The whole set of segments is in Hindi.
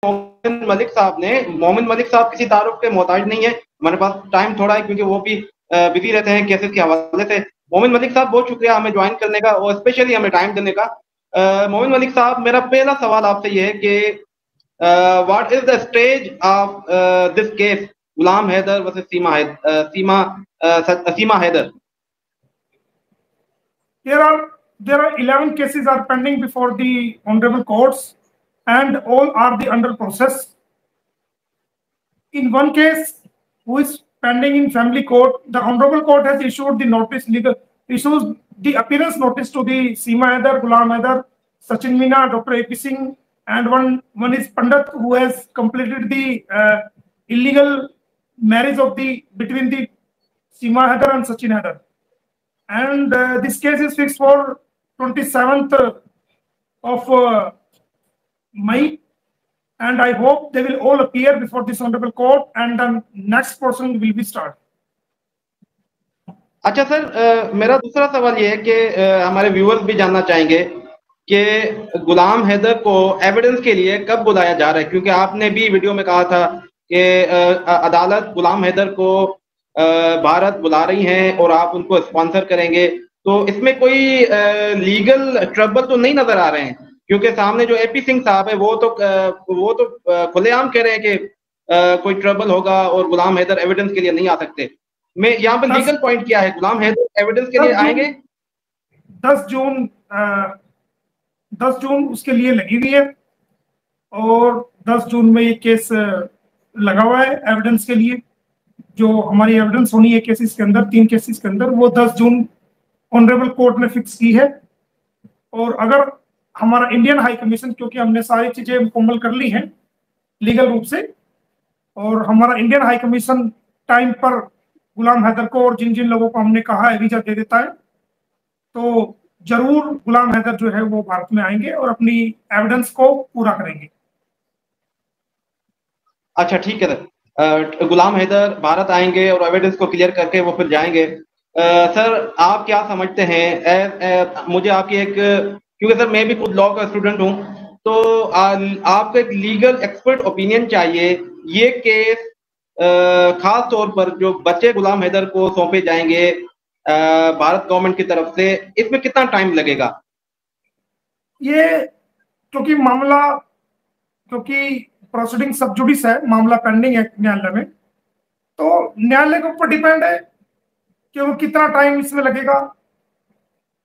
मोमिन मलिक साहब किसी तारुफ के मोहताज नहीं है। हमारे पास टाइम थोड़ा है क्योंकि वो भी बिजी रहते हैं केसेस के हवाले से। मोमिन मलिक साहब बहुत शुक्रिया हमें ज्वाइन करने का और स्पेशली हमें टाइम देने का। मोमिन मलिक साहब, मेरा पहला सवाल आपसे ये है कि what is the stage of this case Ghulam Haider versus Seema Haider? There are 11 cases are pending before the honorable courts, and all are the under process. In one case, who is pending in family court, the honorable court has issued the appearance notice to the Seema Haider, Ghulam Haider, Sachin Meena, Dr. A.P. Singh, and one is Pandit, who has completed the illegal marriage between the Seema Haider and Sachin Haider. And this case is fixed for 27th of May, and I hope they will all appear before this honorable court, and the next person will be started. अच्छा सर, मेरा दूसरा सवाल ये है कि हमारे व्यूअर्स भी जानना चाहेंगे कि गुलाम हैदर को एविडेंस के लिए कब बुलाया जा रहा है, क्योंकि आपने भी वीडियो में कहा था कि अदालत गुलाम हैदर को भारत बुला रही हैं और आप उनको स्पॉन्सर करेंगे। तो इसमें कोई लीगल ट्रबल तो नहीं नजर आ रहे हैं? क्योंकि सामने जो एपी सिंह साहब है वो तो खुलेआम कह रहे हैं कि कोई ट्रबल होगा और गुलाम हैदर एविडेंस के लिए नहीं आ सकते। मैं यहाँ पर लीगल पॉइंट क्या है, गुलाम हैदर एविडेंस के लिए आएंगे? 10 जून उसके लिए लगी हुई है, और 10 जून में ये केस लगा हुआ है एविडेंस के लिए। जो हमारी एविडेंस होनी है केसेस के अंदर, 3 केसेस के अंदर, वो 10 जून ऑनरेबल कोर्ट ने फिक्स की है। और अगर हमारा इंडियन हाई कमीशन, क्योंकि हमने सारी चीजें मुकम्मल कर ली हैं लीगल रूप से, और हमारा इंडियन हाई कमीशन टाइम पर गुलाम हैदर को और जिन जिन लोगों को हमने कहा है वीजा दे देता है, तो जरूर गुलाम हैदर जो है वो भारत में आएंगे और अपनी एविडेंस को पूरा करेंगे। अच्छा ठीक है सर, गुलाम हैदर भारत आएंगे और एविडेंस को क्लियर करके वो फिर जाएंगे। सर आप क्या समझते हैं, मुझे आपकी एक, क्योंकि सर मैं भी खुद लॉ का स्टूडेंट हूं, तो आपका एक लीगल एक्सपर्ट ओपिनियन चाहिए। ये केस खास तौर पर जो बच्चे गुलाम हैदर को सौंपे जाएंगे भारत गवर्नमेंट की तरफ से, इसमें कितना टाइम लगेगा? ये क्योंकि प्रोसीडिंग सब जुडिस है, मामला पेंडिंग है न्यायालय में, तो न्यायालय के ऊपर डिपेंड है कि वो कितना टाइम इसमें लगेगा।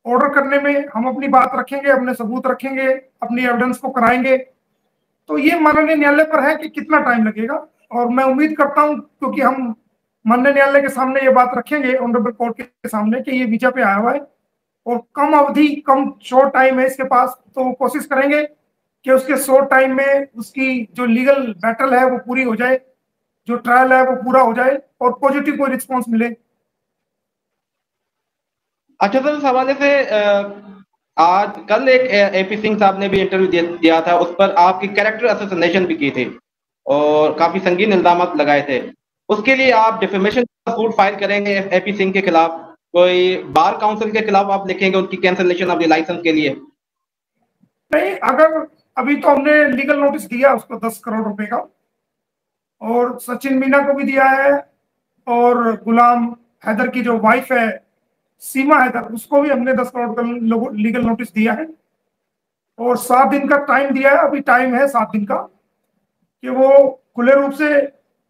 ऑर्डर करने में हम अपनी बात रखेंगे, अपने सबूत रखेंगे, अपनी एविडेंस को कराएंगे, तो ये माननीय न्यायालय पर है कि कितना टाइम लगेगा। और मैं उम्मीद करता हूं, क्योंकि हम माननीय न्यायालय के सामने ये बात रखेंगे, ऑनरेबल कोर्ट के सामने, कि ये वीजा पे आया हुआ है और कम शॉर्ट टाइम है इसके पास, तो कोशिश करेंगे कि उसके शॉर्ट टाइम में उसकी जो लीगल बैटल है वो पूरी हो जाए, जो ट्रायल है वो पूरा हो जाए और पॉजिटिव कोई रिस्पॉन्स मिले। अच्छा सर, इस हवाले से आज कल एक एपी सिंह साहब ने भी इंटरव्यू दिया था, उस पर आपकी कैरेक्टर असोसिनेशन भी की थी और काफी संगीन इल्जाम लगाए थे। उसके लिए आप डिफेमेशन का सूट फाइल करेंगे एपी सिंह के खिलाफ? कोई बार काउंसिल के खिलाफ आप लिखेंगे उनकी कैंसिलेशन ऑफ द लाइसेंस के लिए? नहीं, अगर अभी तो हमने लीगल नोटिस दिया उसको 10 करोड़ रुपए का, और सचिन मीना को भी दिया है, और गुलाम हैदर की जो वाइफ है सीमा हैदर, उसको भी हमने 10 करोड़ का लीगल नोटिस दिया है, और 7 दिन का टाइम दिया है। अभी टाइम है 7 दिन का कि वो खुले रूप से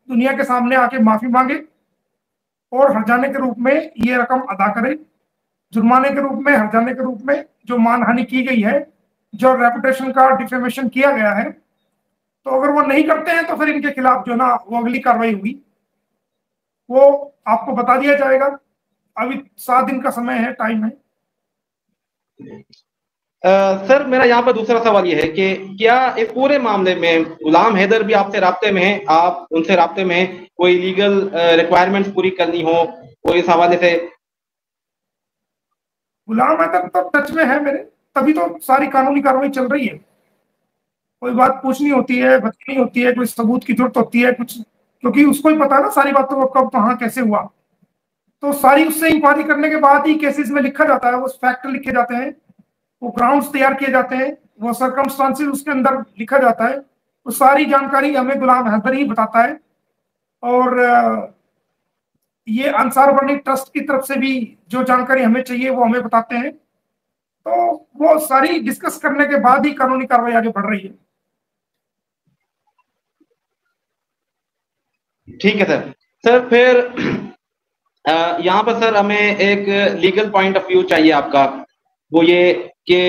दुनिया के सामने आके माफी मांगे और हर्जाने के रूप में ये रकम अदा करे, जुर्माने के रूप में, हर्जाने के रूप में जो मानहानि की गई है, जो रेपुटेशन का डिफेमेशन किया गया है। तो अगर वो नहीं करते हैं तो फिर इनके खिलाफ जो ना वो अगली कार्रवाई होगी, वो आपको बता दिया जाएगा। अभी 7 दिन का समय है, टाइम है। सर मेरा यहाँ पर दूसरा सवाल ये है कि क्या इस पूरे मामले में गुलाम हैदर भी आपसे राब्ते में है, आप उनसे राब्ते में हैं, कोई लीगल रिक्वायरमेंट्स पूरी करनी हो कोई इस हवाले से? गुलाम हैदर तो टच में है मेरे, तभी तो सारी कानूनी कार्रवाई चल रही है। कोई बात पूछनी होती है, बतानी होती है, कोई सबूत की जरूरत होती है कुछ, क्योंकि उसको ही पता है ना सारी बातों को, कब कहाँ कैसे हुआ। तो सारी उससे इंक्वायरी करने के बाद ही केसेस में लिखा जाता है, वो फैक्ट लिखे जाते हैं, वो ग्राउंड्स तैयार किए जाते हैं, वो सर्कमस्टांसेस उसके अंदर लिखा जाता है। वो सारी जानकारी हमें गुलाम हैदर ही बताता है। और ये अंसार बर्नी ट्रस्ट की तरफ से भी जो जानकारी हमें चाहिए वो हमें बताते हैं। तो वो सारी डिस्कस करने के बाद ही कानूनी कार्रवाई आगे बढ़ रही है। ठीक है सर। सर फिर यहाँ पर सर हमें एक लीगल पॉइंट ऑफ व्यू चाहिए आपका। वो ये कि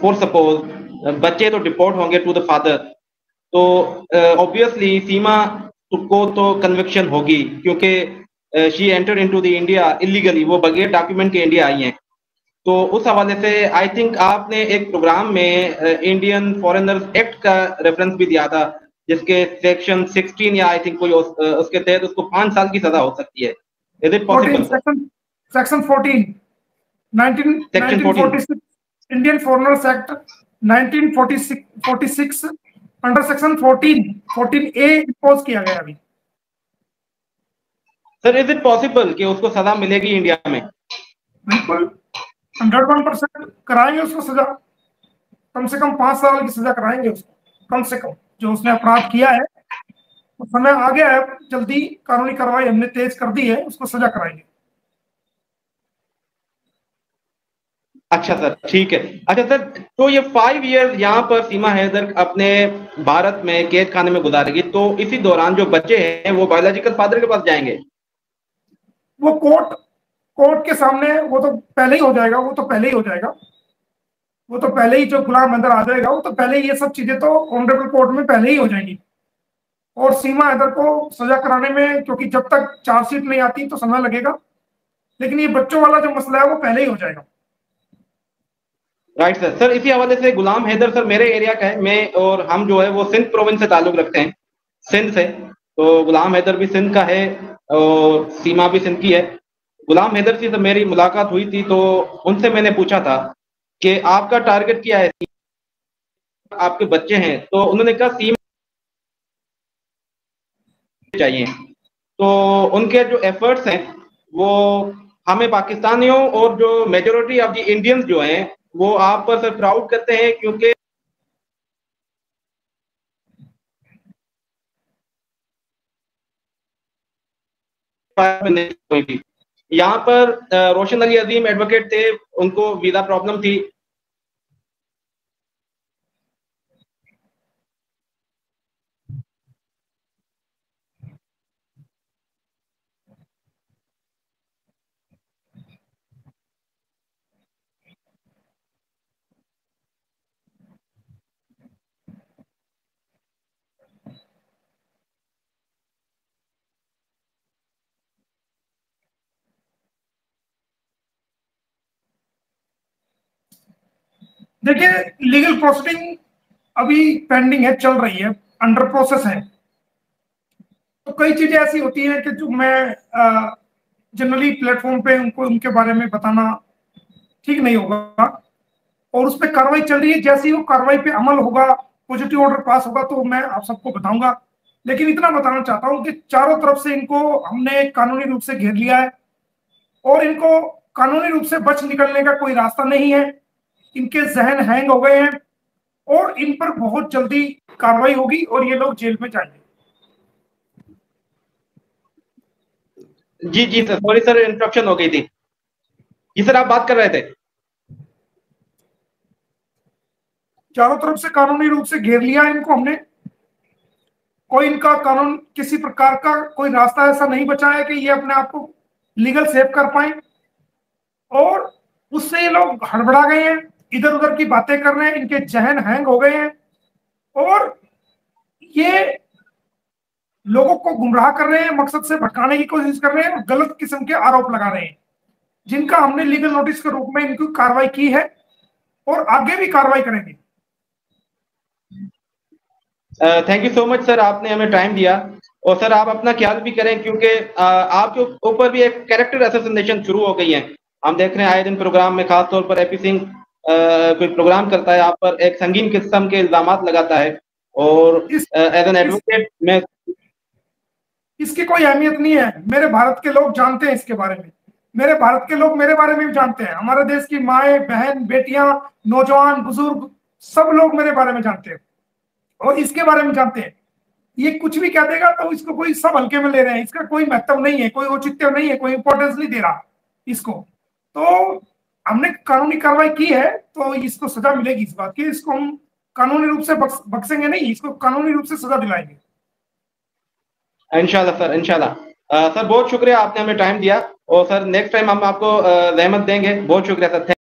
फॉर सपोज बच्चे तो डिपोर्ट होंगे टू द फादर, तो ऑब्वियसली सीमा को तो कन्विक्शन होगी, क्योंकि she enter into the India illegally, वो बगैर डॉक्यूमेंट के इंडिया आई हैं। तो उस हवाले से आई थिंक आपने एक प्रोग्राम में इंडियन फॉरेनर्स एक्ट का रेफरेंस भी दिया था, जिसके सेक्शन 16 या आई थिंक कोई उसके तहत उसको 5 साल की सजा हो सकती है। Is it possible? Section 14 1946 Indian foreigners act 1946 under section 14A impose किया गया अभी। सर इज इट पॉसिबल कि उसको सजा मिलेगी इंडिया में? बिल्कुल 101% कराएंगे उसको सजा। कम से कम 5 साल की सजा कराएंगे उसको, कम से कम। जो उसने अपराध किया है तो समय आ गया है, जल्दी कानूनी कार्रवाई हमने तेज कर दी है, उसको सजा कराएंगे। अच्छा सर, ठीक है। अच्छा सर, तो ये 5 ईयर यहाँ पर सीमा हैदर अपने भारत में कैद खाने में गुजारेगी, तो इसी दौरान जो बच्चे हैं वो बायोलॉजिकल फादर के पास जाएंगे? वो कोर्ट के सामने वो तो पहले ही हो जाएगा, वो तो पहले ही हो जाएगा। वो तो पहले ही जो गुलाम अंदर आ जाएगा, वो तो पहले ही ये सब चीजें तो ऑनरेबल कोर्ट में पहले ही हो जाएंगी। और सीमा हैदर को सजा कराने में, क्योंकि जब तक चार्जशीट नहीं आती तो समय लगेगा, लेकिन ये बच्चों वाला जो मसला है वो पहले ही हो जाएगा। Right sir. सर इसी हवाले से गुलाम हैदर सर मेरे एरिया का है, मैं और हम जो है वो सिंध प्रोविंस से ताल्लुक रखते हैं, सिंध से। तो गुलाम हैदर भी सिंध का है और सीमा भी सिंध की है। गुलाम हैदर से मेरी मुलाकात हुई थी, तो उनसे मैंने पूछा था कि आपका टारगेट क्या है, आपके बच्चे हैं? तो उन्होंने कहा सीमा चाहिए। तो उनके जो एफर्ट्स हैं वो हमें पाकिस्तानियों और जो मेजोरिटी ऑफ द इंडियंस जो हैं वो आप पर सर प्राउड करते हैं, क्योंकि यहाँ पर रोशन अली अजीम एडवोकेट थे, उनको वीजा प्रॉब्लम थी। देखिए, लीगल प्रोसीडिंग अभी पेंडिंग है, चल रही है, अंडर प्रोसेस है। तो कई चीजें ऐसी होती हैं कि जो मैं जनरली प्लेटफॉर्म पे उनको उनके बारे में बताना ठीक नहीं होगा। और उस पर कार्रवाई चल रही है, जैसे ही वो कार्रवाई पे अमल होगा, पॉजिटिव ऑर्डर पास होगा, तो मैं आप सबको बताऊंगा। लेकिन इतना बताना चाहता हूं कि चारों तरफ से इनको हमने कानूनी रूप से घेर लिया है और इनको कानूनी रूप से बच निकलने का कोई रास्ता नहीं है। इनके जहन हैंग हो गए हैं और इन पर बहुत जल्दी कार्रवाई होगी और ये लोग जेल में जाएंगे। जी जी सर, सॉरी सर, इंटरप्शन हो गई थी। जी सर, आप बात कर रहे थे। चारों तरफ से कानूनी रूप से घेर लिया इनको हमने। कोई इनका कानून किसी प्रकार का कोई रास्ता ऐसा नहीं बचा है कि ये अपने आप को लीगल सेव कर पाए। और उससे ये लोग हड़बड़ा गए हैं, इधर उधर की बातें कर रहे हैं, इनके जहन हैंग हो गए हैं और ये लोगों को गुमराह कर रहे हैं, मकसद से भटकाने की कोशिश कर रहे हैं और गलत किस्म के आरोप लगा रहे हैं, जिनका हमने लीगल नोटिस के रूप में इनकी कार्रवाई की है और आगे भी कार्रवाई करेंगे। Thank you so much sir, आपने हमें टाइम दिया। और सर आप अपना ख्याल भी करें, क्योंकि आपके ऊपर भी एक कैरेक्टर असोसिएशन शुरू हो गई है। हम देख रहे हैं आए दिन प्रोग्राम में, खासतौर पर एपी सिंह कोई प्रोग्राम करता है, आप पर एक संगीन किस्म के इल्जाम लगाता है। और एज एन एडवोकेट मैं इसकी कोई अहमियत नहीं है। मेरे भारत के लोग जानते हैं इसके बारे में, मेरे भारत के लोग मेरे बारे में भी जानते हैं। हमारे देश की माएँ, बहन, बेटियां, नौजवान, बुजुर्ग, सब लोग मेरे बारे में जानते हैं। और इसके बारे में जानते हैं। ये कुछ भी कह देगा तो इसको कोई सब हल्के में ले रहे हैं, इसका कोई महत्व नहीं है, कोई औचित्य नहीं है, कोई इंपॉर्टेंस नहीं दे रहा इसको। तो हमने कानूनी कार्रवाई की है तो इसको सजा मिलेगी इस बात की। इसको हम कानूनी रूप से बख्शेंगे नहीं, इसको कानूनी रूप से सजा दिलाएंगे इंशाल्लाह सर, इंशाल्लाह। सर बहुत शुक्रिया, आपने हमें टाइम दिया, और सर नेक्स्ट टाइम हम आपको रहमत देंगे। बहुत शुक्रिया सर।